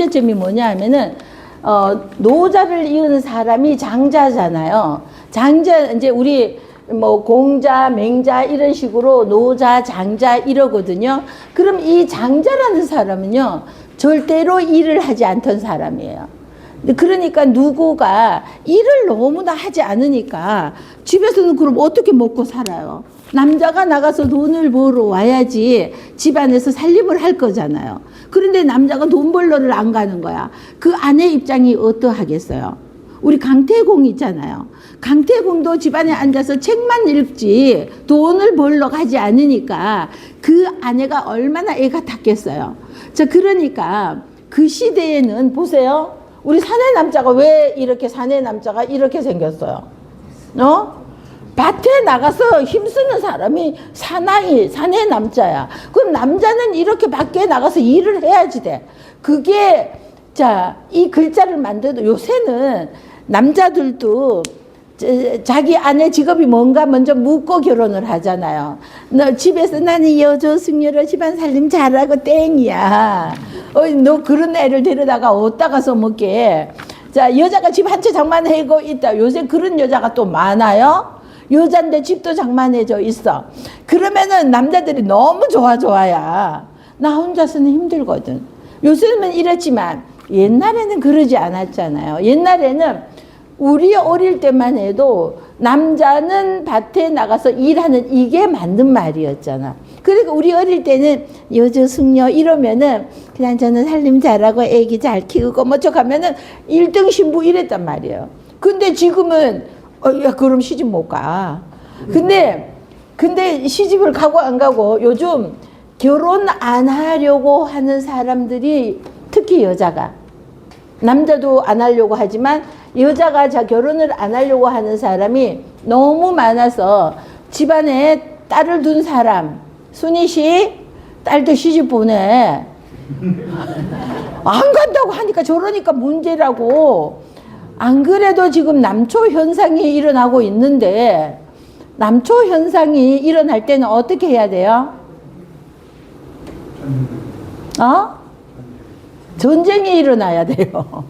문제점이 뭐냐 하면은 노자를 이은 사람이 장자잖아요. 장자 이제 우리 뭐 공자, 맹자 이런 식으로 노자, 장자 이러거든요. 그럼 이 장자라는 사람은요 절대로 일을 하지 않던 사람이에요. 그러니까 누구가 일을 너무나 하지 않으니까 집에서는 그럼 어떻게 먹고 살아요? 남자가 나가서 돈을 벌어 와야지 집안에서 살림을 할 거잖아요. 그런데 남자가 돈 벌러를 안 가는 거야. 그 아내 입장이 어떠하겠어요? 우리 강태공 있잖아요. 강태공도 집안에 앉아서 책만 읽지 돈을 벌러 가지 않으니까 그 아내가 얼마나 애가 탔겠어요. 자, 그러니까 그 시대에는 보세요. 우리 사내 남자가 왜 이렇게 사내 남자가 이렇게 생겼어요? 밭에 나가서 힘쓰는 사람이 사내 남자야. 그럼 남자는 이렇게 밖에 나가서 일을 해야지 돼. 그게 자, 이 글자를 만들어도 요새는 남자들도 자기 아내 직업이 뭔가 먼저 묻고 결혼을 하잖아요. 너 집에서 나는 여조 숙녀로 집안 살림 잘하고 땡이야. 너 그런 애를 데려다가 어디다 가서 먹게. 자, 여자가 집 한 채 장만하고 있다. 요새 그런 여자가 또 많아요. 여잔데 집도 장만해져 있어. 그러면은 남자들이 너무 좋아야 나 혼자서는 힘들거든. 요새는 이랬지만 옛날에는 그러지 않았잖아요. 옛날에는 우리 어릴 때만 해도 남자는 밭에 나가서 일하는 이게 맞는 말이었잖아. 그러니까 우리 어릴 때는 여조 숙녀 이러면은 그냥 저는 살림 잘하고 애기 잘 키우고 뭐 저 가면은 1등 신부 이랬단 말이에요. 근데 지금은 야 그럼 시집 못 가. 근데 시집을 가고 안 가고 요즘 결혼 안 하려고 하는 사람들이 특히 여자가 남자도 안 하려고 하지만 여자가 결혼을 안 하려고 하는 사람이 너무 많아서 집안에 딸을 둔 사람 순희 씨 딸도 시집 보내. 안 간다고 하니까 저러니까 문제라고. 안 그래도 지금 남초 현상이 일어나고 있는데 남초 현상이 일어날 때는 어떻게 해야 돼요? 전쟁이 일어나야 돼요.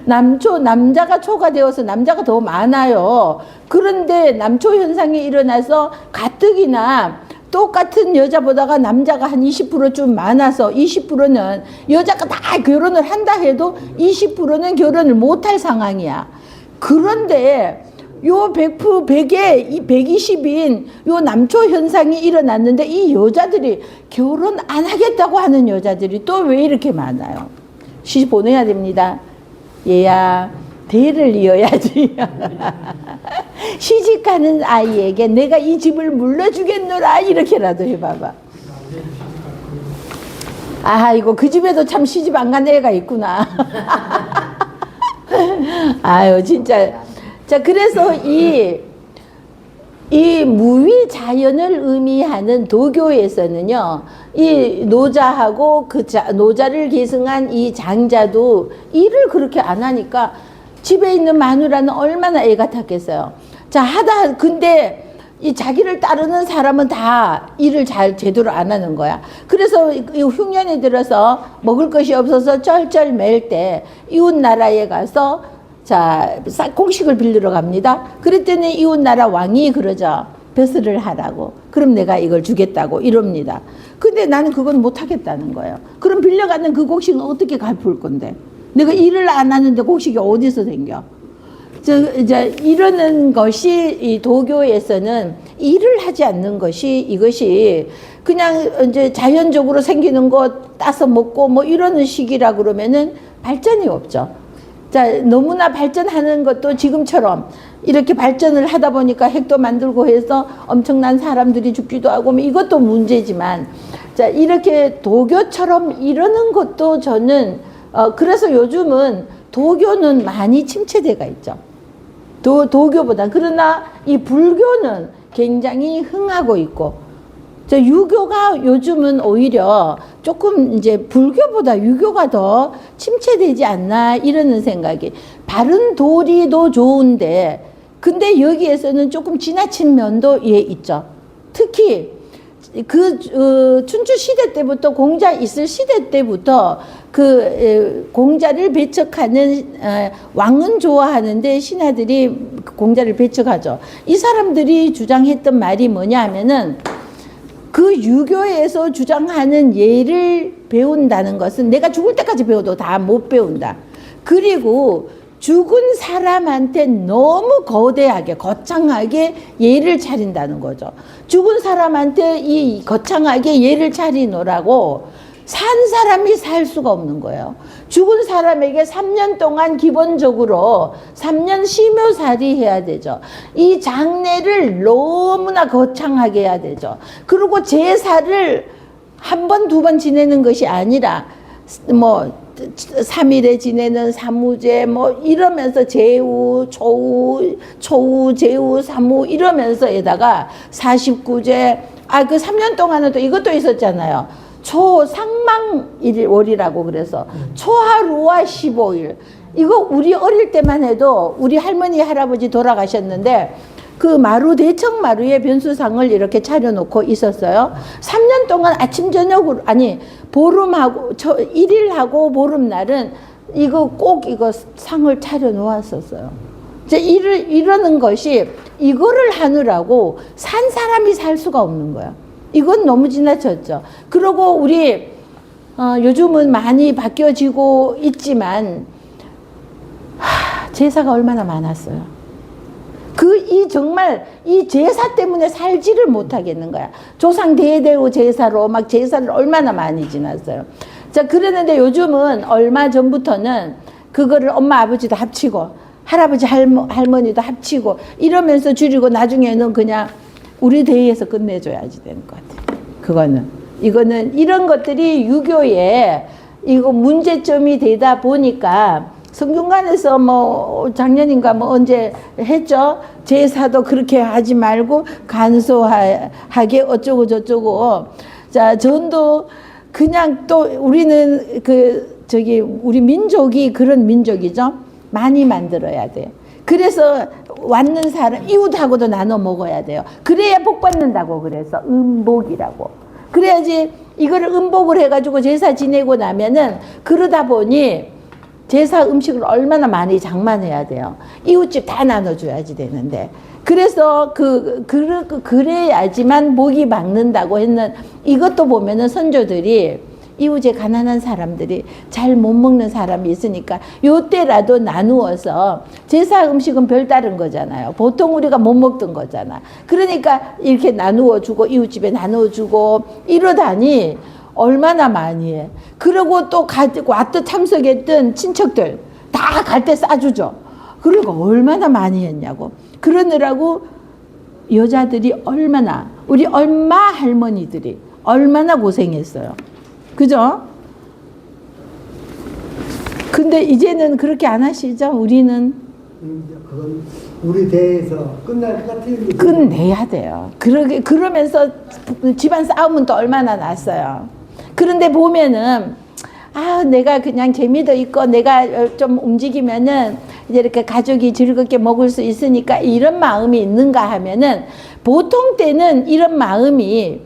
남자가 초가 되어서 남자가 더 많아요. 그런데 남초 현상이 일어나서 가뜩이나 똑같은 여자보다가 남자가 한 20%좀 많아서 20%는 여자가 다 결혼을 한다 해도 20%는 결혼을 못할 상황이야. 그런데 요 100에 이 120인 요 남초 현상이 일어났는데 이 여자들이 결혼 안 하겠다고 하는 여자들이 또 왜 이렇게 많아요? 시집 보내야 됩니다. 얘야 대를 이어야지. 시집가는 아이에게 내가 이 집을 물려주겠노라 이렇게라도 해봐봐. 아이고 그 집에도 참 시집 안 간 애가 있구나. 아유 진짜. 자 그래서 이 무위자연을 의미하는 도교에서는요, 이 노자하고 노자를 계승한 이 장자도 일을 그렇게 안 하니까 집에 있는 마누라는 얼마나 애가 탔겠어요. 자, 근데 이 자기를 따르는 사람은 다 일을 잘 제대로 안 하는 거야. 그래서 이 흉년에 들어서 먹을 것이 없어서 쩔쩔 맬 때 이웃 나라에 가서 자, 공식을 빌리러 갑니다. 그랬더니 이웃 나라 왕이 그러죠. 벼슬을 하라고. 그럼 내가 이걸 주겠다고 이럽니다. 근데 나는 그건 못 하겠다는 거예요. 그럼 빌려가는 그 곡식은 어떻게 갚을 건데? 내가 일을 안 하는데 곡식이 어디서 생겨? 이제 이러는 것이 이 도교에서는 일을 하지 않는 것이 이것이 그냥 이제 자연적으로 생기는 거 따서 먹고 뭐 이러는 식이라 그러면은 발전이 없죠. 자, 너무나 발전하는 것도 지금처럼 이렇게 발전을 하다 보니까 핵도 만들고 해서 엄청난 사람들이 죽기도 하고 뭐 이것도 문제지만 자, 이렇게 도교처럼 이러는 것도 저는 그래서 요즘은 도교는 많이 침체돼가 있죠. 도교보다. 그러나 이 불교는 굉장히 흥하고 있고 유교가 요즘은 오히려 조금 이제 불교보다 유교가 더 침체되지 않나 이러는 생각이. 바른 도리도 좋은데 근데 여기에서는 조금 지나친 면도 있죠. 특히 춘추 시대 때부터 공자 있을 시대 때부터 공자를 배척하는 왕은 좋아하는데 신하들이 공자를 배척하죠. 이 사람들이 주장했던 말이 뭐냐 하면은 그 유교에서 주장하는 예를 배운다는 것은 내가 죽을 때까지 배워도 다 못 배운다. 그리고 죽은 사람한테 너무 거대하게 거창하게 예를 차린다는 거죠. 죽은 사람한테 이 거창하게 예를 차리노라고 산 사람이 살 수가 없는 거예요. 죽은 사람에게 3년 동안 기본적으로 3년 심효살이 해야 되죠. 이 장례를 너무나 거창하게 해야 되죠. 그리고 제사를 한 번, 두 번 지내는 것이 아니라 뭐 3일에 지내는 사무제 뭐 이러면서 제우, 초우, 제우, 사무 이러면서에다가 49제 그 3년 동안은 또 이것도 있었잖아요. 초상망월이라고 그래서 초하루와 15일 이거 우리 어릴 때만 해도 우리 할머니 할아버지 돌아가셨는데 그 마루 대청 마루에 변수상을 이렇게 차려놓고 있었어요. 3년 동안 아침 저녁으로 보름하고 1일하고 보름날은 이거 꼭 이거 상을 차려 놓았었어요. 이제 이러는 것이 이거를 하느라고 산 사람이 살 수가 없는 거야. 이건 너무 지나쳤죠. 그리고 우리 요즘은 많이 바뀌어지고 있지만 제사가 얼마나 많았어요. 정말 이 제사 때문에 살지를 못하겠는 거야. 조상 대대로 제사로 막 제사를 얼마나 많이 지났어요. 자, 그랬는데 요즘은 얼마 전부터는 그거를 엄마 아버지도 합치고 할아버지 할머니도 합치고 이러면서 줄이고 나중에는 그냥 우리 대의에서 끝내줘야지 되는 것 같아요. 이거는 이런 것들이 유교에 이거 문제점이 되다 보니까 성균관에서 뭐 작년인가 뭐 언제 했죠. 제사도 그렇게 하지 말고 간소하게 어쩌고 저쩌고. 자, 전도 그냥 또 우리는 우리 민족이 그런 민족이죠. 많이 만들어야 돼. 그래서 왔는 사람 이웃하고도 나눠 먹어야 돼요. 그래야 복 받는다고 그래서 음복이라고. 그래야지 이거를 음복을 해가지고 제사 지내고 나면은 그러다 보니 제사 음식을 얼마나 많이 장만해야 돼요. 이웃집 다 나눠줘야지 되는데. 그래서 그래야지만 목이 막는다고 했는 이것도 보면은 선조들이 이웃에 가난한 사람들이 잘 못 먹는 사람이 있으니까 요때라도 나누어서 제사 음식은 별다른 거잖아요. 보통 우리가 못 먹던 거잖아. 그러니까 이렇게 나누어 주고 이웃집에 나누어 주고 이러다니 얼마나 많이 해. 그리고 또 왔던 참석했던 친척들 다 갈 때 싸주죠. 그러니까 얼마나 많이 했냐고. 그러느라고 여자들이 우리 엄마 할머니들이 얼마나 고생했어요. 그죠? 근데 이제는 그렇게 안 하시죠? 우리는. 그건 우리 대에서 끝날 것 같아요. 끝내야 돼요. 그러면서 집안 싸움은 또 얼마나 났어요. 그런데 보면은 내가 그냥 재미도 있고 내가 좀 움직이면은 이제 이렇게 가족이 즐겁게 먹을 수 있으니까 이런 마음이 있는가 하면은 보통 때는 이런 마음이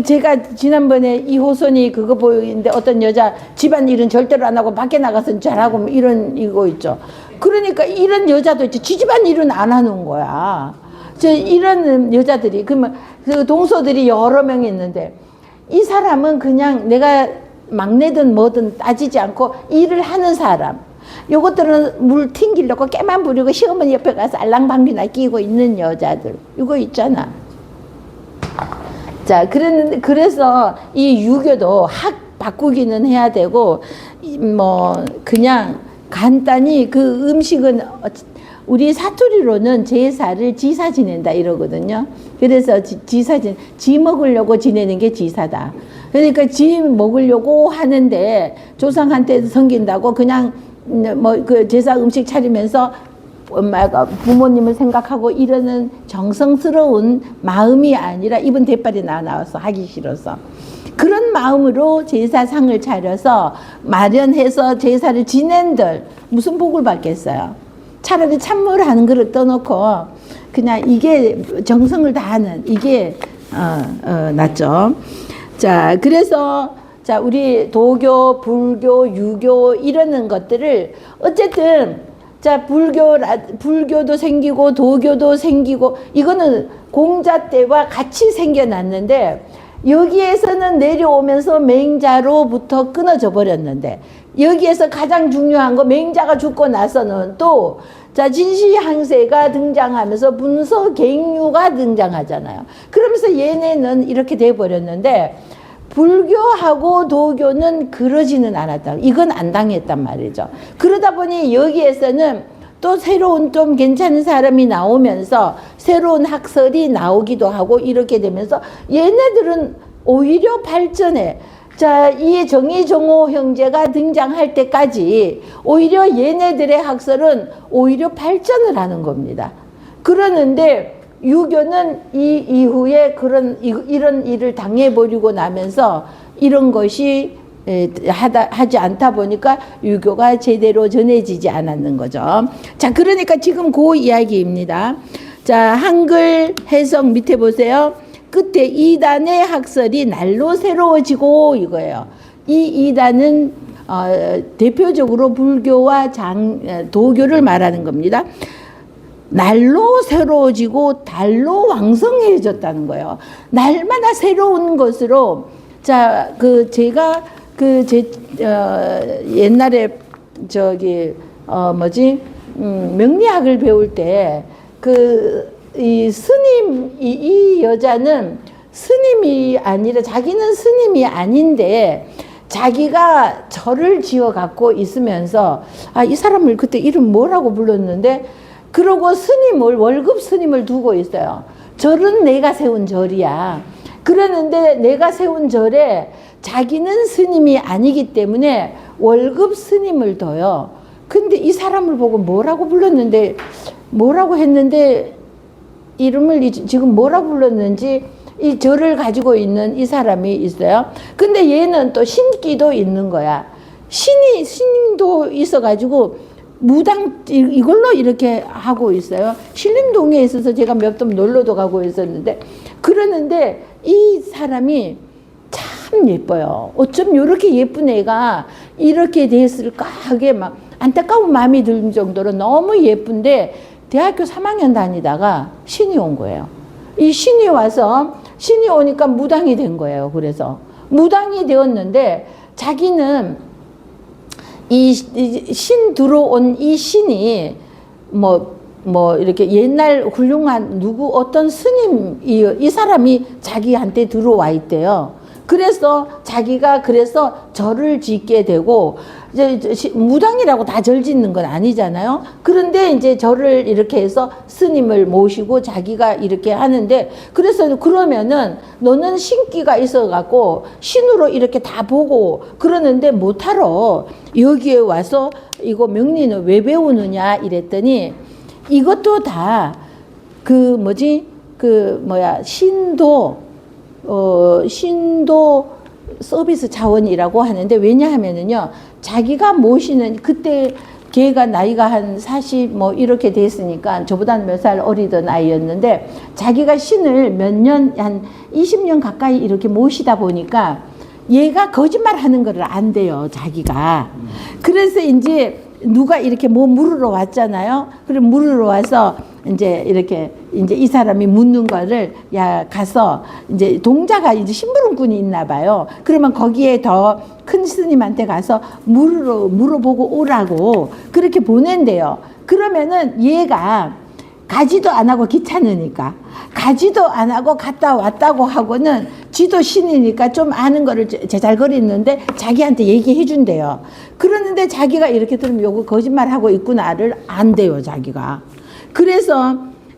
제가 지난번에 이호선이 그거 보이는데 어떤 여자 집안 일은 절대로 안 하고 밖에 나가서 잘하고 뭐 이거 있죠. 그러니까 이런 여자도 있죠. 지 집안 일은 안 하는 거야. 이런 여자들이 그러면 그 동서들이 여러 명이 있는데 이 사람은 그냥 내가 막내든 뭐든 따지지 않고 일을 하는 사람. 요것들은 물 튕기려고 깨만 부리고 시어머니 옆에 가서 알랑방귀나 끼고 있는 여자들. 이거 있잖아. 자, 그래서 이 유교도 바꾸기는 해야 되고, 그냥 간단히 그 음식은 우리 사투리로는 제사를 지사 지낸다 이러거든요. 그래서 지 먹으려고 지내는 게 지사다. 그러니까 지 먹으려고 하는데 조상한테 섬긴다고 그냥 그 제사 음식 차리면서 엄마가 부모님을 생각하고 이러는 정성스러운 마음이 아니라 입은 대빨이 나와서 하기 싫어서 그런 마음으로 제사상을 차려서 마련해서 제사를 지낸들 무슨 복을 받겠어요. 차라리 찬물 한 그릇 떠놓고 그냥 이게 정성을 다하는 이게 낫죠. 자, 그래서 자, 우리 도교, 불교, 유교 이러는 것들을 어쨌든 자, 불교도 생기고 도교도 생기고 이거는 공자 때와 같이 생겨났는데 여기에서는 내려오면서 맹자로부터 끊어져 버렸는데 여기에서 가장 중요한 거 맹자가 죽고 나서는 또 자, 진시황세가 등장하면서 분서갱유가 등장하잖아요. 그러면서 얘네는 이렇게 돼 버렸는데 불교하고 도교는 그러지는 않았다. 이건 안 당했단 말이죠. 그러다 보니 여기에서는 또 새로운 좀 괜찮은 사람이 나오면서 새로운 학설이 나오기도 하고 이렇게 되면서 얘네들은 오히려 발전해. 자, 이 정의정오 형제가 등장할 때까지 오히려 얘네들의 학설은 오히려 발전을 하는 겁니다. 그러는데 유교는 이 이후에 이런 일을 당해버리고 나면서 이런 것이 하지 않다 보니까 유교가 제대로 전해지지 않았는 거죠. 자, 그러니까 지금 그 이야기입니다. 자, 한글 해석 밑에 보세요. 끝에 이단의 학설이 날로 새로워지고 이거예요. 이 이단은 대표적으로 불교와 도교를 말하는 겁니다. 날로 새로워지고 달로 왕성해졌다는 거예요. 날마다 새로운 것으로 자, 제가 옛날에 명리학을 배울 때 이 스님 이 여자는 스님이 아니라 자기는 스님이 아닌데 자기가 절을 지어 갖고 있으면서 이 사람을 그때 이름 뭐라고 불렀는데 그러고 월급 스님을 두고 있어요. 절은 내가 세운 절이야. 그러는데 내가 세운 절에 자기는 스님이 아니기 때문에 월급 스님을 둬요. 근데 이 사람을 보고 뭐라고 불렀는데, 뭐라고 했는데, 이름을 지금 뭐라고 불렀는지 이 절을 가지고 있는 이 사람이 있어요. 근데 얘는 또 신기도 있는 거야. 신도 있어가지고 무당 이걸로 이렇게 하고 있어요. 신림동에 있어서 제가 몇 번 놀러도 가고 있었는데 그러는데 이 사람이 참 예뻐요. 어쩜 이렇게 예쁜 애가 이렇게 됐을까 하게 막 안타까운 마음이 들 정도로 너무 예쁜데 대학교 3학년 다니다가 신이 온 거예요. 이 신이 오니까 무당이 된 거예요. 그래서 무당이 되었는데 자기는 이 신 들어온 이 신이 이렇게 옛날 훌륭한 어떤 스님 이 사람이 자기한테 들어와 있대요. 그래서 자기가 절을 짓게 되고 이제 무당이라고 다 절 짓는 건 아니잖아요. 그런데 이제 절을 이렇게 해서 스님을 모시고 자기가 이렇게 하는데 그래서 그러면은 너는 신기가 있어 갖고 신으로 이렇게 다 보고 그러는데 못하러 여기에 와서 이거 명리는 왜 배우느냐 이랬더니 이것도 다 신도 서비스 차원이라고 하는데 왜냐하면은요 자기가 모시는 그때 걔가 나이가 한 40 이렇게 됐으니까 저보다는 몇 살 어리던 아이였는데 자기가 신을 몇 년 한 20년 가까이 이렇게 모시다 보니까 얘가 거짓말 하는 거를 안 돼요 자기가. 그래서 이제 누가 이렇게 물으러 왔잖아요. 그럼 물으러 와서 이제 이 사람이 묻는 거를 가서 이제 동자가 이제 심부름꾼이 있나 봐요. 그러면 거기에 더 큰 스님한테 가서 물어보고 오라고 그렇게 보낸대요. 그러면은 얘가 가지도 안 하고 귀찮으니까 가지도 안 하고 갔다 왔다고 하고는 지도 신이니까 좀 아는 거를 제잘거리는데 자기한테 얘기해 준대요. 그러는데 자기가 이렇게 들으면 요거 거짓말하고 있구나를 안 돼요 자기가.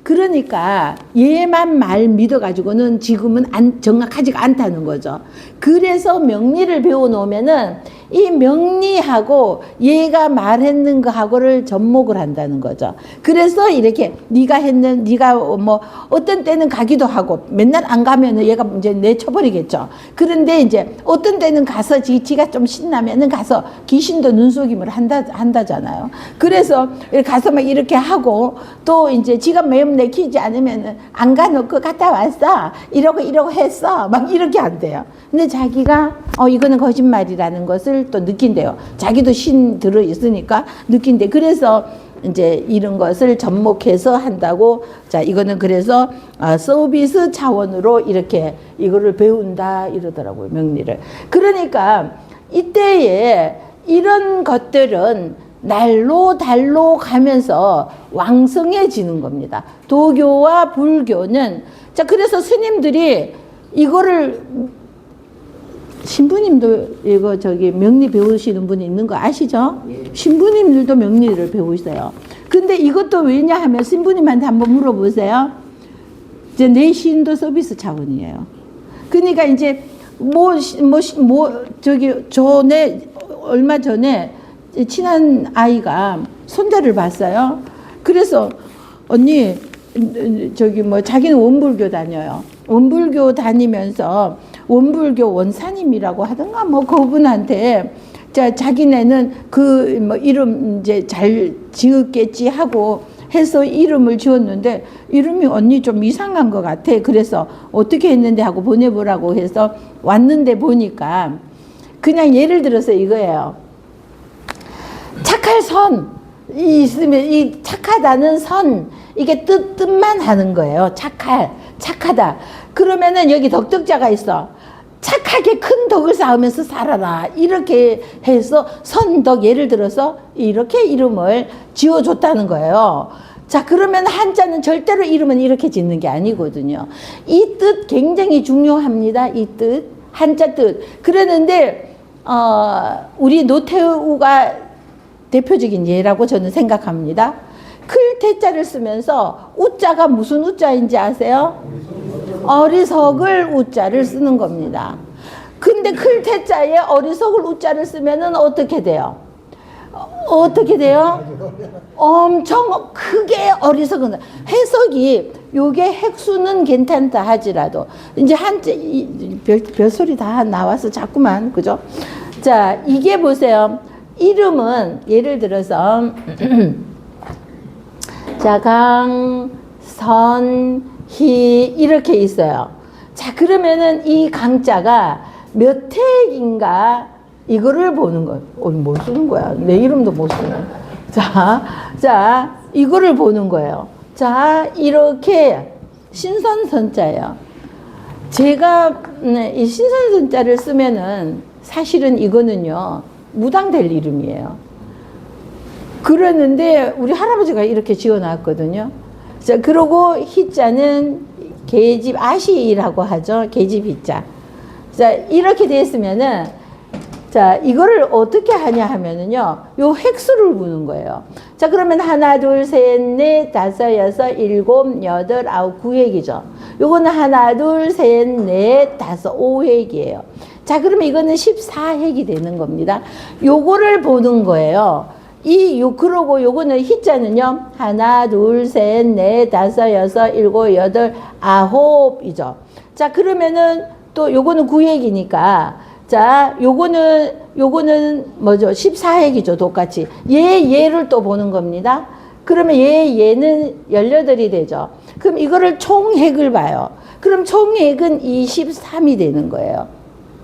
그러니까 얘만 말 믿어가지고는 지금은 정확하지가 않다는 거죠. 그래서 명리를 배워놓으면은 이 명리하고 얘가 말했는 거하고를 접목을 한다는 거죠. 그래서 이렇게 네가 뭐 어떤 때는 가기도 하고 맨날 안 가면은 얘가 이제 내쳐버리겠죠. 그런데 이제 어떤 때는 가서 지가 좀 신나면은 가서 귀신도 눈속임을 한다잖아요. 그래서 가서 막 이렇게 하고 또 이제 지가 매음 내키지 않으면은 안 가놓고 갔다 왔어. 이러고 했어. 막 이렇게 한대요. 근데 자기가 이거는 거짓말이라는 것을 또 느낀대요. 자기도 신 들어 있으니까 느낀대. 그래서 이제 이런 것을 접목해서 한다고. 자, 이거는 그래서 서비스 차원으로 이렇게 이거를 배운다 이러더라고요, 명리를. 그러니까 이때에 이런 것들은 날로 달로 가면서 왕성해지는 겁니다. 도교와 불교는. 자, 그래서 스님들이 이거를, 신부님도 이거 명리 배우시는 분이 있는 거 아시죠? 신부님들도 명리를 배우세요. 근데 이것도 왜냐 하면 신부님한테 한번 물어보세요. 이제 내 신도 서비스 차원이에요. 그러니까 이제 얼마 전에 친한 아이가 손자를 봤어요. 그래서 언니 자기는 원불교 다녀요. 원불교 다니면서 원불교 원사님이라고 하던가 그분한테 자기네는 이름 이제 잘 지었겠지 하고 해서 이름을 지었는데 이름이 언니 좀 이상한 것 같아. 그래서 어떻게 했는데 하고 보내보라고 해서 왔는데 보니까 그냥 예를 들어서 이거예요. 착할 선 있으면 이 착하다는 선 이게 뜻만 하는 거예요. 착하다. 그러면은 여기 덕덕자가 있어. 착하게 큰 덕을 쌓으면서 살아라. 이렇게 해서 선덕, 예를 들어서 이렇게 이름을 지어줬다는 거예요. 자, 그러면 한자는 절대로 이름은 이렇게 짓는 게 아니거든요. 이 뜻 굉장히 중요합니다. 이 뜻, 한자 뜻. 그러는데 우리 노태우가 대표적인 예라고 저는 생각합니다. 클태자를 쓰면서 우자가 무슨 우자인지 아세요? 어리석을 우자를 쓰는 겁니다. 근데 클태자에 어리석을 우자를 쓰면은 어떻게 돼요? 엄청 크게 어리석은 해석이 요게 핵수는 괜찮다 하지라도 이제 한자 별소리 다 나와서 자꾸만 그죠? 자, 이게 보세요. 이름은 예를 들어서 자, 강, 선, 희 이렇게 있어요. 자, 그러면은 이 강자가 몇 핵인가 이거를 보는 거예요. 뭘 쓰는 거야? 내 이름도 못 쓰네. 자, 이거를 보는 거예요. 자, 이렇게 신선선자예요. 제가 이 신선선자를 쓰면은 사실은 이거는요 무당될 이름이에요. 그러는데 우리 할아버지가 이렇게 지어놨거든요. 자, 그러고 희자는 계집 아시라고 하죠. 계집 희자. 자, 이렇게 됐으면은 자, 이거를 어떻게 하냐 하면은요, 요 획수를 부는 거예요. 자, 그러면 하나, 둘, 셋, 넷, 다섯, 여섯, 일곱, 여덟, 아홉, 9획이죠. 요거는 하나, 둘, 셋, 넷, 다섯, 5획이에요. 자, 그러면 이거는 14획이 되는 겁니다. 요거를 보는 거예요. 그러고 요거는 희자는요, 하나, 둘, 셋, 넷, 다섯, 여섯, 일곱, 여덟, 아홉이죠. 자, 그러면은 또 요거는 9획이니까 자, 요거는 뭐죠? 14핵이죠, 똑같이. 얘를 또 보는 겁니다. 그러면 얘는 18이 되죠. 그럼 이거를 총핵을 봐요. 그럼 총핵은 23이 되는 거예요.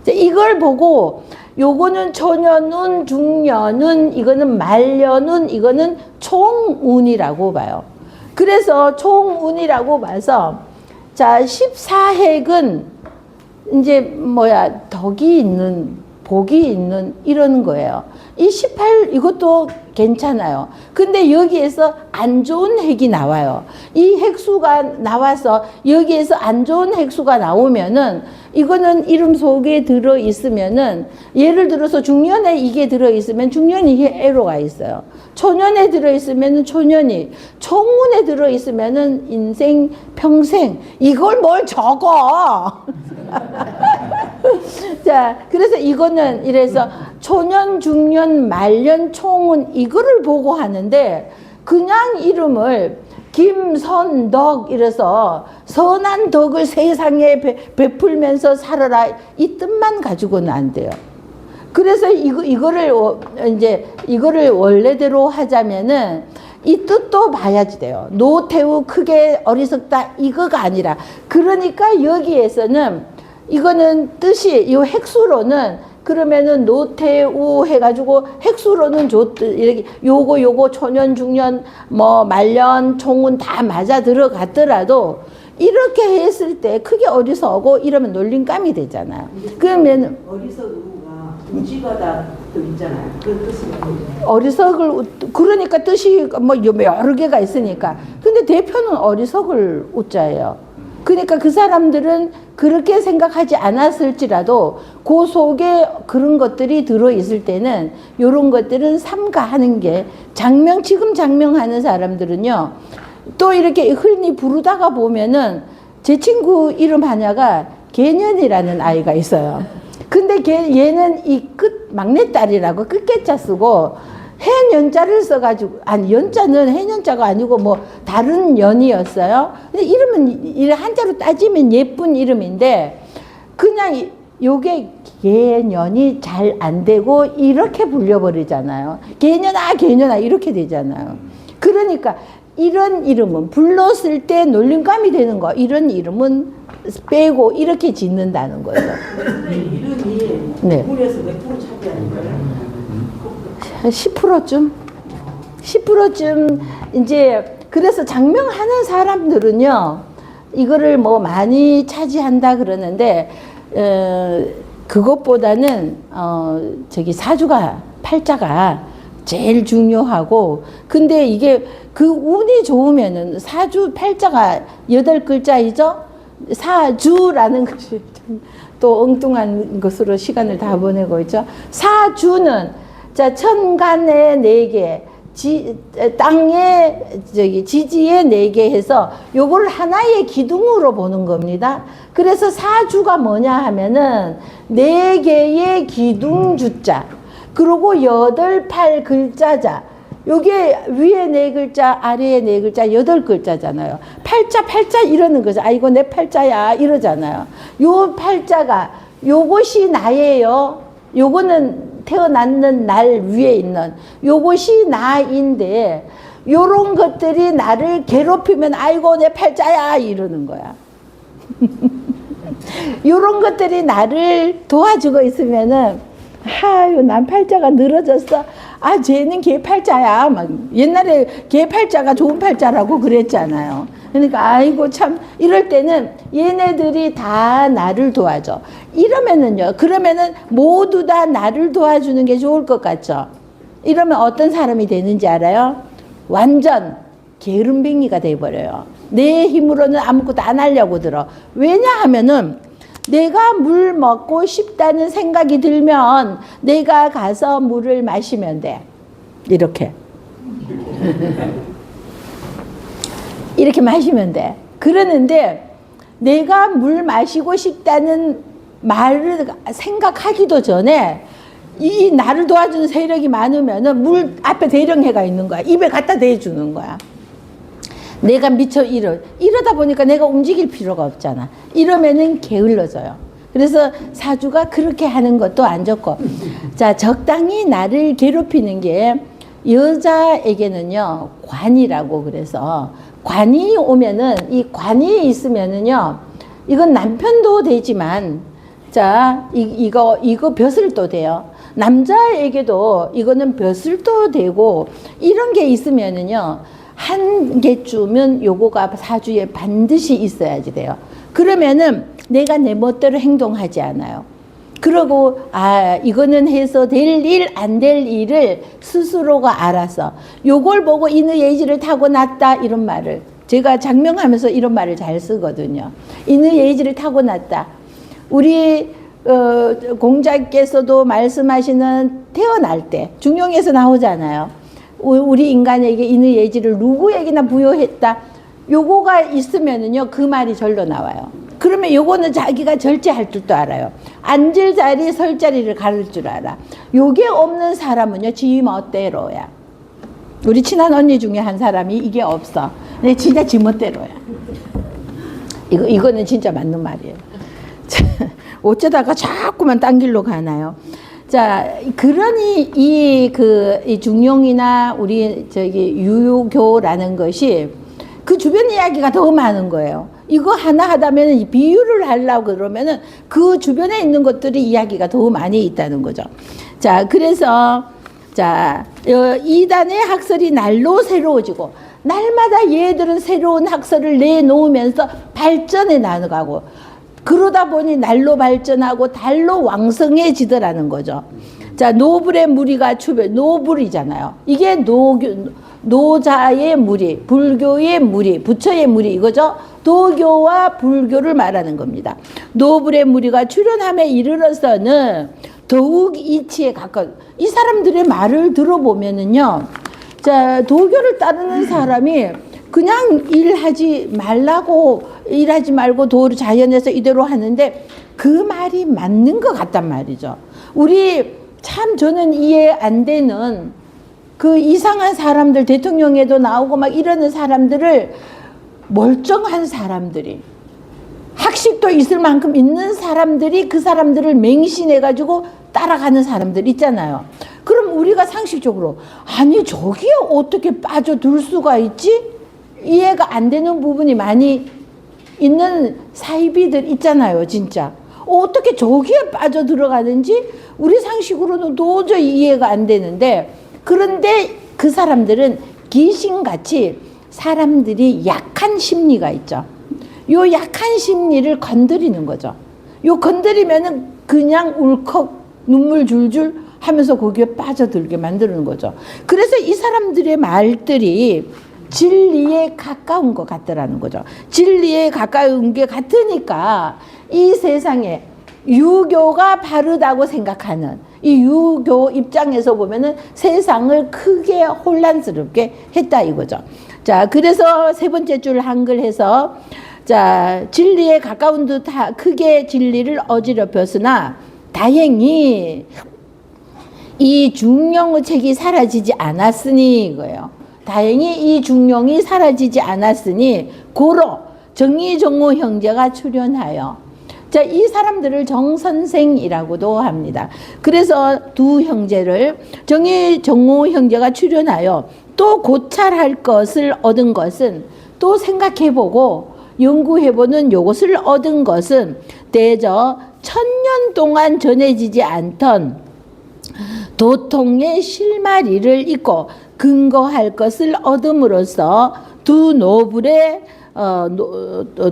자, 이걸 보고 요거는 초년운, 중년운, 이거는 말년운, 이거는 총운이라고 봐요. 그래서 총운이라고 봐서 자, 14핵은 이제 덕이 있는, 복이 있는 이런 거예요. 이 18 이것도 괜찮아요. 근데 여기에서 안 좋은 핵이 나와요. 이 핵수가 나와서 여기에서 안 좋은 핵수가 나오면은 이거는 이름 속에 들어 있으면은 예를 들어서 중년에 이게 들어 있으면 중년이 애로가 있어요. 초년에 들어 있으면은 초년이, 총운에 들어 있으면은 인생 평생. 이걸 뭘 적어? 자, 그래서 이거는 이래서 초년, 중년, 말년, 총은 이거를 보고 하는데 그냥 이름을 김선덕 이래서 선한 덕을 세상에 베풀면서 살아라 이 뜻만 가지고는 안 돼요. 그래서 이거를 원래대로 하자면은 이 뜻도 봐야지 돼요. 노태우 크게 어리석다 이거가 아니라 그러니까 여기에서는 이거는 뜻이 이 핵수로는 그러면은 노태우 해가지고 핵수로는 이렇게 요거 초년 중년 뭐 말년 총은 다 맞아 들어갔더라도 이렇게 했을 때 크게 어리석고 이러면 놀림감이 되잖아요. 그러면 어리석음과 무지가다 또 있잖아요. 그 뜻이 뭐예요? 어리석을 그러니까 뜻이 뭐 여러 개가 있으니까 근데 대표는 어리석을 우자예요. 그러니까 그 사람들은 그렇게 생각하지 않았을지라도 그 속에 그런 것들이 들어있을 때는 이런 것들은 삼가하는 게 지금 장명하는 사람들은요 또 이렇게 흔히 부르다가 보면은 제 친구 이름 하나가 개년이라는 아이가 있어요. 근데 얘는 이 막내딸이라고 끝개자 쓰고 해년자를 써가지고 아니 연자는 해년자가 아니고 뭐 다른 연이었어요. 근데 이름은 한자로 따지면 예쁜 이름인데 그냥 요게 개년이 잘 안 되고 이렇게 불려버리잖아요. 개년아 이렇게 되잖아요. 그러니까 이런 이름은 불렀을 때 놀림감이 되는 거 이런 이름은 빼고 이렇게 짓는다는 거죠. 이름이 네. 구분해서 몇 프로 차지하는 거예요? 10%쯤 이제 그래서 장명하는 사람들은요 이거를 뭐 많이 차지한다 그러는데 그것보다는 저기 사주가 팔자가 제일 중요하고 근데 이게 그 운이 좋으면은 사주 팔자가 8글자이죠. 사주라는 것이 또 엉뚱한 것으로 시간을 다 보내고 있죠. 사주는 자, 천간에 4개, 땅에 지지에 4개 해서 요걸 하나의 기둥으로 보는 겁니다. 그래서 사주가 뭐냐 하면은 4개의 기둥주자, 그리고 8, 8글자자. 요게 위에 4글자, 아래에 4글자, 8글자잖아요. 팔자 이러는 거죠. 아이고 내 팔자야 이러잖아요. 요 팔자가 요것이 나예요. 요거는 태어났는 날 위에 있는 요것이 나인데 요런 것들이 나를 괴롭히면 아이고 내 팔자야 이러는 거야. 요런 것들이 나를 도와주고 있으면은 아유 난 팔자가 늘어졌어. 아 쟤는 개 팔자야. 막 옛날에 개 팔자가 좋은 팔자라고 그랬잖아요. 그러니까 아이고 참 이럴 때는 얘네들이 다 나를 도와줘. 이러면은요. 그러면은 모두 다 나를 도와주는 게 좋을 것 같죠. 이러면 어떤 사람이 되는지 알아요? 완전 게으름뱅이가 돼버려요. 내 힘으로는 아무것도 안 하려고 들어. 왜냐하면은 내가 물 먹고 싶다는 생각이 들면 내가 가서 물을 마시면 돼. 이렇게. 이렇게 마시면 돼. 그러는데 내가 물 마시고 싶다는 말을 생각하기도 전에 이 나를 도와주는 세력이 많으면은 물 앞에 대령해가 있는 거야. 입에 갖다 대주는 거야. 내가 미쳐 이러다 보니까 내가 움직일 필요가 없잖아. 이러면은 게을러져요. 그래서 사주가 그렇게 하는 것도 안 좋고. 자, 적당히 나를 괴롭히는 게 여자에게는요, 관이라고 그래서 관이 오면은 이 관이 있으면은요, 이건 남편도 되지만 자, 이거 벼슬도 돼요. 남자에게도 이거는 벼슬도 되고 이런 게 있으면은요, 한 개쯤은 요거가 사주에 반드시 있어야지 돼요. 그러면은 내가 내 멋대로 행동하지 않아요. 그러고 이거는 해서 될 일, 안 될 일을 스스로가 알아서 요걸 보고 인의 예지를 타고났다 이런 말을 제가 장명하면서 이런 말을 잘 쓰거든요. 인의 예지를 타고났다. 우리 공자께서도 말씀하시는 태어날 때 중용에서 나오잖아요. 우리 인간에게 인의 예지를 누구에게나 부여했다. 요거가 있으면은요 그 말이 절로 나와요. 그러면 요거는 자기가 절제할 줄도 알아요. 앉을 자리 설 자리를 가릴 줄 알아. 요게 없는 사람은요 지 멋대로야. 우리 친한 언니 중에 한 사람이 이게 없어. 근데 진짜 지 멋대로야. 이거는 진짜 맞는 말이에요. 어쩌다가 자꾸만 딴 길로 가나요? 자, 그러니 이 중용이나 우리 유교라는 것이 그 주변 이야기가 더 많은 거예요. 이거 하나 하다면 비유를 하려고 그러면은 그 주변에 있는 것들이 이야기가 더 많이 있다는 거죠. 자, 그래서 자, 이단의 학설이 날로 새로워지고 날마다 얘들은 새로운 학설을 내놓으면서 발전해 나가고 그러다 보니 날로 발전하고 달로 왕성해지더라는 거죠. 자, 노불의 무리가 노불이잖아요. 이게 노자의 무리, 불교의 무리, 부처의 무리 이거죠. 도교와 불교를 말하는 겁니다. 노불의 무리가 출현함에 이르러서는 더욱 이치에 가까운 이 사람들의 말을 들어보면은요. 자, 도교를 따르는 사람이 그냥 일하지 말고 도를 자연에서 이대로 하는데 그 말이 맞는 것 같단 말이죠. 우리 참 저는 이해 안 되는 그 이상한 사람들 대통령에도 나오고 막 이러는 사람들을 멀쩡한 사람들이 학식도 있을 만큼 있는 사람들이 그 사람들을 맹신해가지고 따라가는 사람들 있잖아요. 그럼 우리가 상식적으로 아니 저기에 어떻게 빠져들 수가 있지? 이해가 안 되는 부분이 많이 있는 사이비들 있잖아요. 진짜 어떻게 저기에 빠져 들어가는지 우리 상식으로는 도저히 이해가 안 되는데 그런데 그 사람들은 귀신같이 사람들이 약한 심리가 있죠. 요 약한 심리를 건드리는 거죠. 요 건드리면은 그냥 울컥 눈물 줄줄 하면서 거기에 빠져들게 만드는 거죠. 그래서 이 사람들의 말들이 진리에 가까운 것 같더라는 거죠. 진리에 가까운 게 같으니까 이 세상에 유교가 바르다고 생각하는 이 유교 입장에서 보면은 세상을 크게 혼란스럽게 했다 이거죠. 자, 그래서 세 번째 줄 한글 해서 자, 진리에 가까운 듯 크게 진리를 어지럽혔으나 다행히 이 중용의 책이 사라지지 않았으니 이거예요. 다행히 이 중용이 사라지지 않았으니 고로 정의정호 형제가 출현하여 자, 이 사람들을 정선생이라고도 합니다. 그래서 두 형제를 정의정호 형제가 출현하여 또 고찰할 것을 얻은 것은 또 생각해보고 연구해보는 요것을 얻은 것은 대저 1000년 동안 전해지지 않던 도통의 실마리를 읽고 근거할 것을 얻음으로써 두 노불의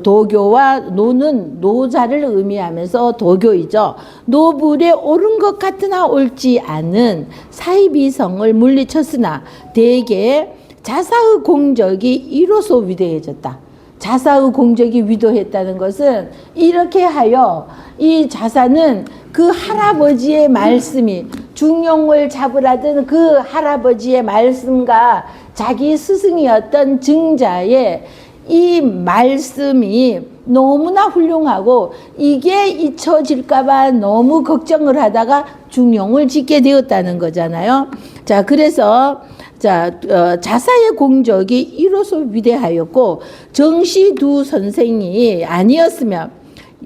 도교와 노는 노자를 의미하면서 도교이죠. 노불에 옳은 것 같으나 옳지 않은 사이비성을 물리쳤으나 대개 자사의 공적이 이로써 위대해졌다. 자사의 공적이 위도했다는 것은 이렇게 하여 이 자사는 그 할아버지의 말씀이 중용을 잡으라던 그 할아버지의 말씀과 자기 스승이었던 증자의 이 말씀이 너무나 훌륭하고 이게 잊혀질까봐 너무 걱정을 하다가 중용을 짓게 되었다는 거잖아요. 자, 그래서 자사의 공적이 이로써 위대하였고 정시 두 선생이 아니었으면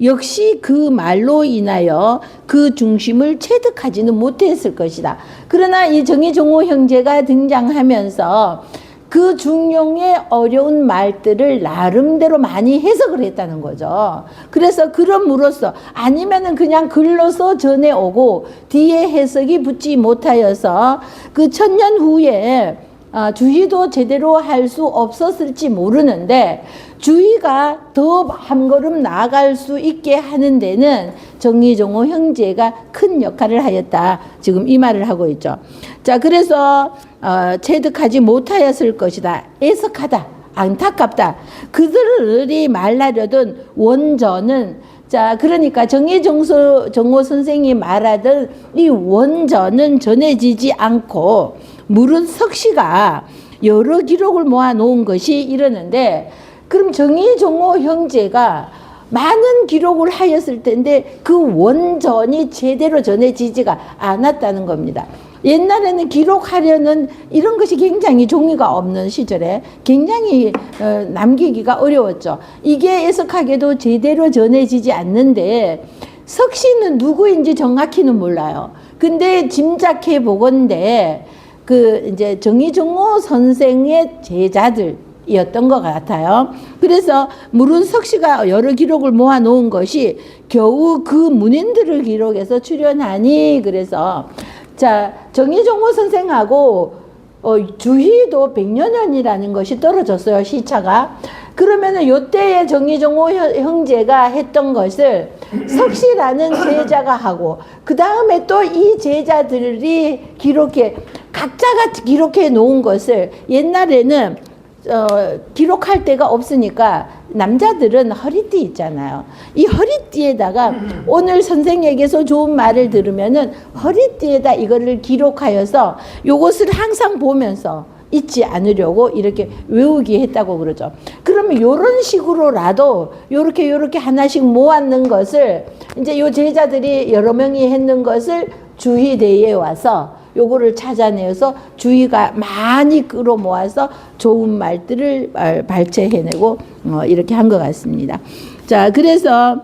역시 그 말로 인하여 그 중심을 체득하지는 못했을 것이다. 그러나 이 정의정호 형제가 등장하면서 그 중용의 어려운 말들을 나름대로 많이 해석을 했다는 거죠. 그래서 그럼으로써 아니면은 그냥 글로서 전해오고 뒤에 해석이 붙지 못하여서 그 1000년 후에 주의도 제대로 할 수 없었을지 모르는데 주의가 더 한 걸음 나아갈 수 있게 하는 데는 정의정호 형제가 큰 역할을 하였다. 지금 이 말을 하고 있죠. 자, 그래서 체득하지 못하였을 것이다. 애석하다. 안타깝다. 그들이 말하려던 원전은 자, 그러니까 정호 선생이 말하던 이 원전은 전해지지 않고 무릇 석씨가 여러 기록을 모아 놓은 것이 이러는데 그럼 정의종호 형제가 많은 기록을 하였을 텐데 그 원전이 제대로 전해지지가 않았다는 겁니다. 옛날에는 기록하려는 이런 것이 굉장히 종이가 없는 시절에 굉장히 남기기가 어려웠죠. 이게 애석하게도 제대로 전해지지 않는데 석씨는 누구인지 정확히는 몰라요. 근데 짐작해 보건대 그 이제 정의종호 선생의 제자들이었던 것 같아요. 그래서 물은 석씨가 여러 기록을 모아 놓은 것이 겨우 그 문인들을 기록해서 출연하니 그래서 자 정의종호 선생하고 주희도 100여 년이라는 것이 떨어졌어요. 시차가. 그러면은 요때에 정의종호 형제가 했던 것을 석씨라는 제자가 하고 그 다음에 또 이 제자들이 각자가 기록해 놓은 것을 옛날에는 기록할 데가 없으니까 남자들은 허리띠 있잖아요. 이 허리띠에다가 오늘 선생에게서 좋은 말을 들으면은 허리띠에다 이거를 기록하여서 요것을 항상 보면서 잊지 않으려고 이렇게 외우게 했다고 그러죠. 그러면 요런 식으로라도 요렇게 하나씩 모았는 것을 이제 요 제자들이 여러 명이 했는 것을 주희대에 와서 요거를 찾아내서 주희가 많이 끌어모아서 좋은 말들을 발췌해내고 이렇게 한 것 같습니다. 자, 그래서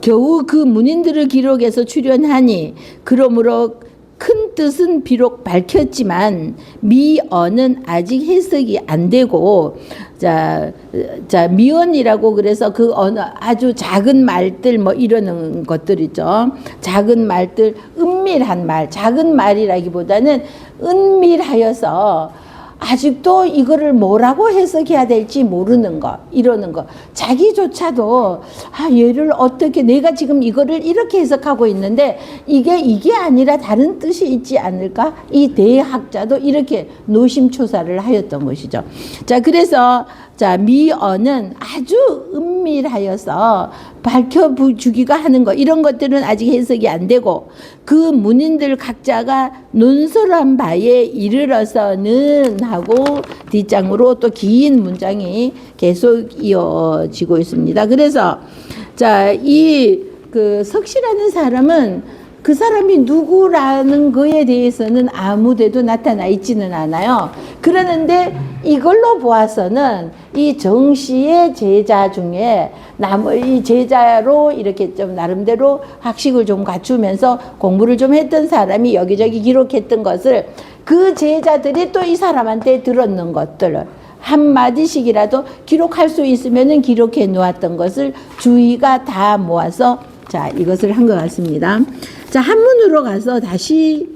겨우 그 문인들을 기록해서 출연하니 그러므로 큰 뜻은 비록 밝혔지만 미언은 아직 해석이 안 되고 미언이라고 그래서 그 어느 아주 작은 말들 뭐 이러는 것들이죠. 작은 말들, 은밀한 말, 작은 말이라기보다는 은밀하여서 아직도 이거를 뭐라고 해석해야 될지 모르는 거, 이러는 거. 자기조차도 얘를 어떻게 내가 지금 이거를 이렇게 해석하고 있는데 이게 아니라 다른 뜻이 있지 않을까? 이 대학자도 이렇게 노심초사를 하였던 것이죠. 자, 그래서 미언은 아주 은밀하여서 밝혀주기가 하는 거 이런 것들은 아직 해석이 안 되고 그 문인들 각자가 논설한 바에 이르러서는 하고 뒷장으로 또 긴 문장이 계속 이어지고 있습니다. 그래서 이 그 석씨라는 사람은 그 사람이 누구라는 거에 대해서는 아무데도 나타나 있지는 않아요. 그러는데 이걸로 보아서는 이 정씨의 제자 중에 이 제자로 이렇게 좀 나름대로 학식을 좀 갖추면서 공부를 좀 했던 사람이 여기저기 기록했던 것을 그 제자들이 또 이 사람한테 들었는 것들을 한마디씩이라도 기록할 수 있으면은 기록해 놓았던 것을 주희가 다 모아서 이것을 한 것 같습니다. 한문으로 가서 다시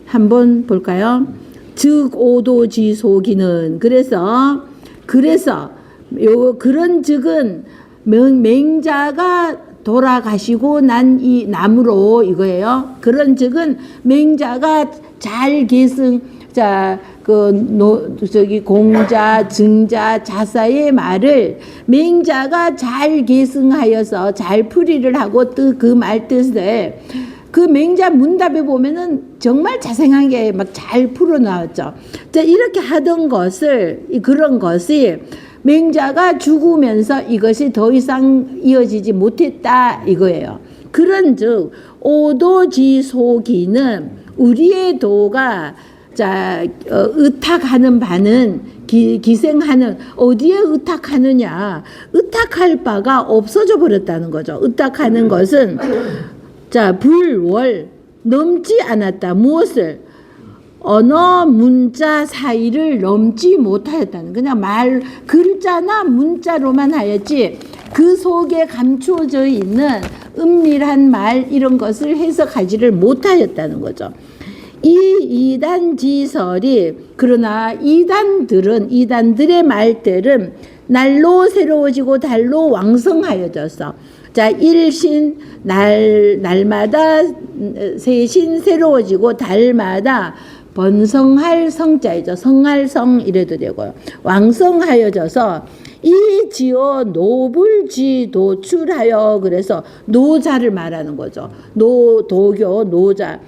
한번 볼까요? 즉 오도지소기는 그래서 그런 즉은 맹자가 돌아가시고 난 이 나무로 이거예요. 그런 즉은 맹자가 잘 계승 공자, 증자, 자사의 말을 맹자가 잘 계승하여서 잘 풀이를 하고 그 말 뜻을 그 맹자 문답에 보면은 정말 자세하게 막 잘 풀어 나왔죠. 이렇게 하던 그런 것이 맹자가 죽으면서 이것이 더 이상 이어지지 못했다 이거예요. 그런즉 오도지소기는 우리의 도가 의탁하는 바는 기생하는 어디에 의탁하느냐 의탁할 바가 없어져 버렸다는 거죠. 의탁하는 것은 불월 넘지 않았다. 무엇을 언어 문자 사이를 넘지 못하였다는 그냥 글자나 문자로만 하였지 그 속에 감추어져 있는 은밀한 말 이런 것을 해석하지를 못하였다는 거죠. 이 이단지설이 그러나 이단들의 말들은 날로 새로워지고 달로 왕성하여져서 일신 날마다 새신 새로워지고 달마다 번성할 성자이죠. 성할 성 이래도 되고요. 왕성하여져서 이지어 노불지 도출하여 그래서 노자를 말하는 거죠. 도교 노자.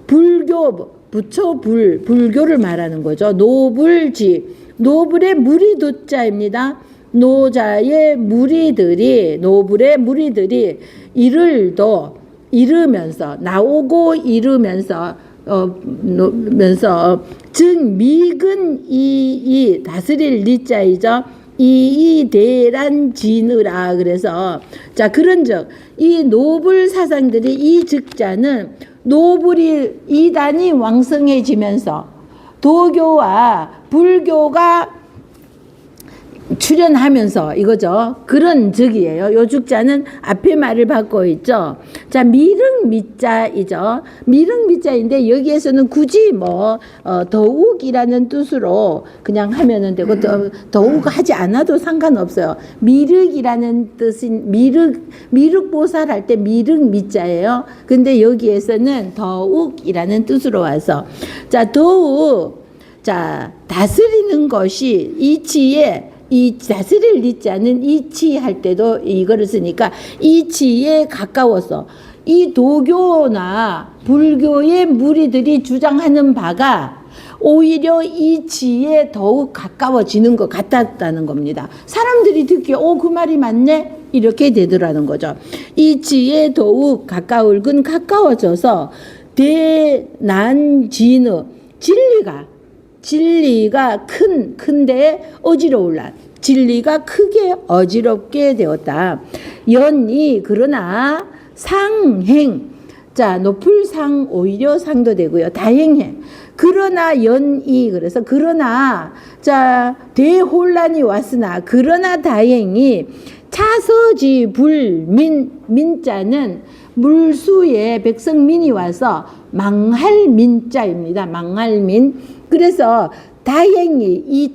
불교 불교를 말하는 거죠. 노불지 노블의 무리도자입니다. 노자의 무리들이 노블의 무리들이 이르면서 나오고 이르면서 즉 미근 이 다스릴 리자이죠. 이대란 진으라. 그래서 자 그런즉 이 노블 사상들이 이 즉자는 노블이 이단이 왕성해지면서 도교와 불교가 출현하면서 이거죠. 그런 즉이에요. 요 죽자는 앞에 말을 받고 있죠. 자, 미륵미자이죠. 미륵미자인데 여기에서는 굳이 더욱이라는 뜻으로 그냥 하면은 되고 더욱 하지 않아도 상관없어요. 미륵이라는 뜻인 미륵보살 할 때 미륵미자예요. 근데 여기에서는 더욱이라는 뜻으로 와서 자, 더욱 자, 다스리는 것이 이치에 이 다스릴 리자는 이치할 때도 이거를 쓰니까 이치에 가까워서 이 도교나 불교의 무리들이 주장하는 바가 오히려 이치에 더욱 가까워지는 것 같았다는 겁니다. 사람들이 듣기에 그 말이 맞네 이렇게 되더라는 거죠. 이치에 더욱 가까워져서 대난진의 진리가 큰데 어지러울라. 진리가 크게 어지럽게 되었다. 연이 그러나 상행. 자, 높을 상 오히려 상도 되고요. 다행해. 그러나 연이 그래서 그러나 자 대혼란이 왔으나 그러나 다행히 차서지 불민 민자는 물수에 백성민이 와서 망할 민자입니다. 망할 민. 그래서 다행히 이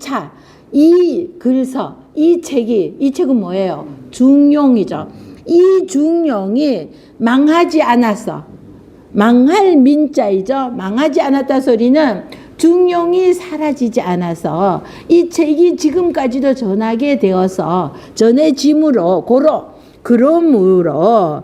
글서, 이 책은 뭐예요? 중용이죠. 이 중용이 망하지 않았어. 망할 민자이죠. 망하지 않았다 소리는 중용이 사라지지 않아서 이 책이 지금까지도 전하게 되어서 전해짐으로 그러므로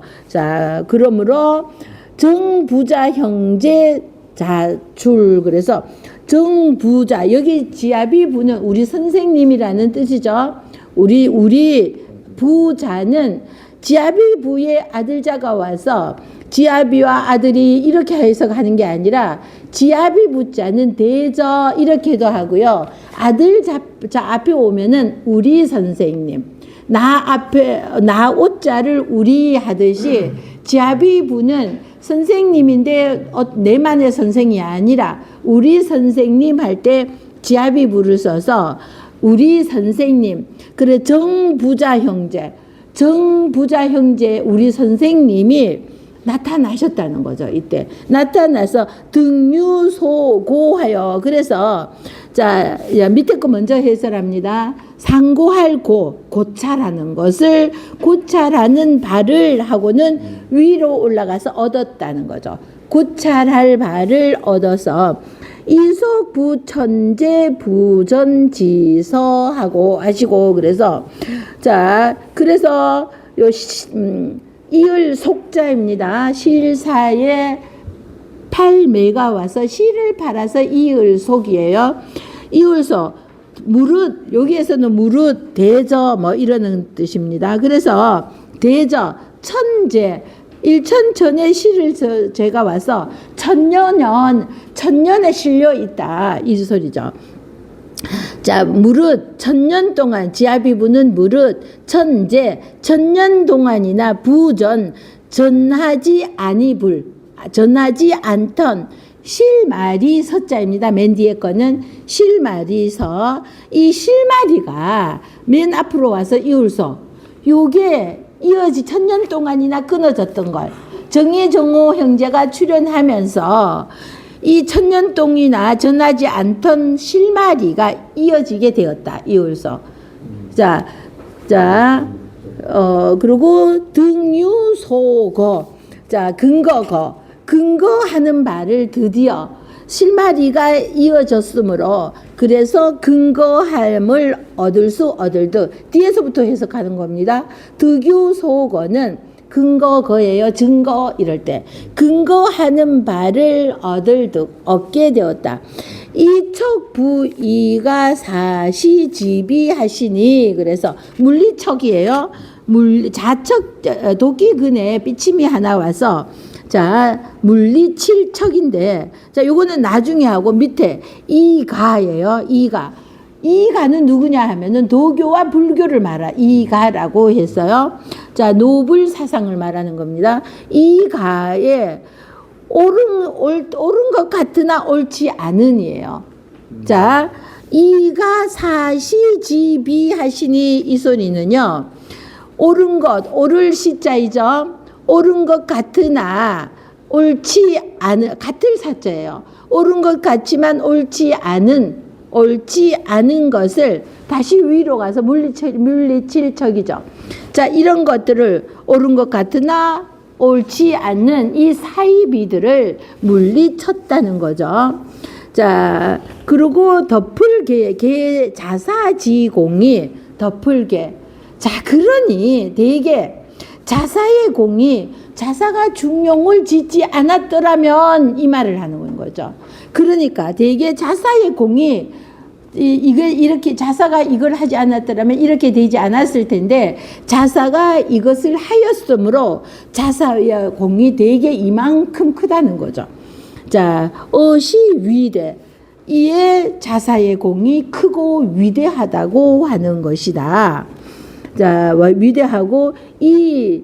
정부자 형제 자출 그래서 정부자 여기 지아비 부는 우리 선생님이라는 뜻이죠. 우리 부자는 지아비 부의 아들자가 와서 지아비와 아들이 이렇게 해석하는 게 아니라 지아비 부자는 대저 이렇게도 하고요. 아들 자 앞에 오면은 우리 선생님 나 오자를 우리 하듯이 지아비 부는 선생님인데 내만의 선생이 아니라 우리 선생님 할 때 지아비 부를 써서 우리 선생님 그래 정부자 형제 우리 선생님이 나타나셨다는 거죠. 이때 나타나서 등유소고하여 그래서 자 밑에 거 먼저 해설합니다. 상고할 고찰하는 것을 고찰하는 바를 하고는 위로 올라가서 얻었다는 거죠. 고찰할 바를 얻어서 이속부천재 부전지서하고 하시고 그래서 요 이을 속자입니다. 실사에 팔매가 와서 실을 팔아서 이을 속이에요. 이을속 무릇 여기에서는 무릇 대저 이러는 뜻입니다. 그래서 대저 천재 일천천의 실을 제가 와서 천년에 실려 있다 이 소리죠. 자 무릇 천년 동안 지아비부는 무릇 천재 천년 동안이나 부전 전하지 않던 실마리 서자입니다. 맨 뒤에 거는 실마리서 이 실마리가 맨 앞으로 와서 이울소 요게 이어지 천년 동안이나 끊어졌던 걸 정의정호 형제가 출연하면서 이 천년 동이나 전하지 않던 실마리가 이어지게 되었다. 이울소. 그리고 등유소거. 자, 근거하는 바를 드디어 실마리가 이어졌으므로 그래서 근거함을 얻을 듯 뒤에서부터 해석하는 겁니다. 득유소거는 근거거예요. 증거 이럴 때 근거하는 바를 얻게 되었다. 이척부이가 사시지비하시니 그래서 물리척이에요. 자척 도끼근에 삐침이 하나 와서 자 물리칠척인데 자 요거는 나중에 하고 밑에 이가예요. 이가는 누구냐 하면은 도교와 불교를 말하 이가라고 했어요. 자 노불 사상을 말하는 겁니다. 이가에 옳은 것 같으나 옳지 않은이에요. 자 이가 사시지비하시니 이 소리는요. 옳은 것 옳을 시자이죠. 옳은 것 같으나 옳지 않은 같을 사자예요. 옳은 것 같지만 옳지 않은 것을 다시 위로 가서 물리칠척이죠. 자 이런 것들을 옳은 것 같으나 옳지 않는 이 사이비들을 물리쳤다는 거죠. 자 그리고 덮을개 자사지공이 덮을개. 자 그러니 대개 자사의 공이 자사가 중용을 짓지 않았더라면 이 말을 하는 거죠. 그러니까 대개 자사의 공이 이게 이렇게 자사가 이걸 하지 않았더라면 이렇게 되지 않았을 텐데 자사가 이것을 하였으므로 자사의 공이 대개 이만큼 크다는 거죠. 자, 어시 위대. 이에 자사의 공이 크고 위대하다고 하는 것이다. 자, 위대하고 이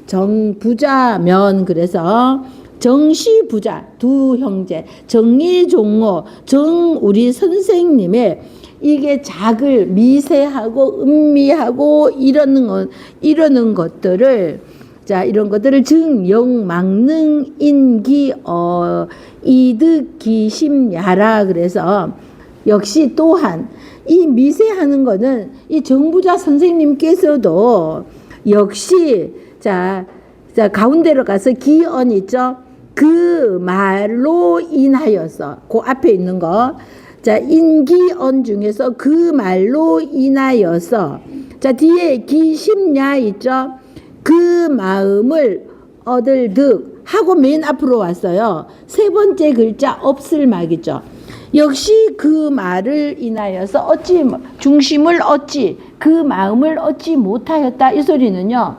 미정부자면 그래서 정시부자 두 형제 정리종호 우리 선생님의 이게 작을 미세하고 은미하고 이러는 것들을 자 이런 것들을 증영망능 인기 이득기심야라 그래서 역시 또한 이 미세하는 거는 이 정부자 선생님께서도 역시 자 가운데로 가서 기언 있죠. 그 말로 인하여서 그 앞에 있는 거. 자 인기언 중에서 그 말로 인하여서 자 뒤에 기심야 있죠. 그 마음을 얻을 득 하고 맨 앞으로 왔어요. 세 번째 글자 없을 막이죠. 역시 그 말을 인하여서 중심을 얻지 그 마음을 얻지 못하였다. 이 소리는요.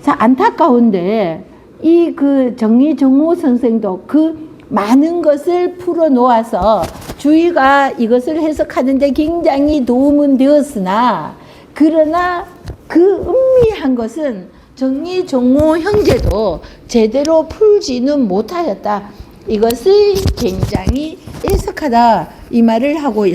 자 안타까운데 이 그 정리정호 선생도 그 많은 것을 풀어놓아서 주의가 이것을 해석하는데 굉장히 도움은 되었으나 그러나 그 음미한 것은 정리정호 형제도 제대로 풀지는 못하였다. 이것을 굉장히 애석하다 이 말을 하고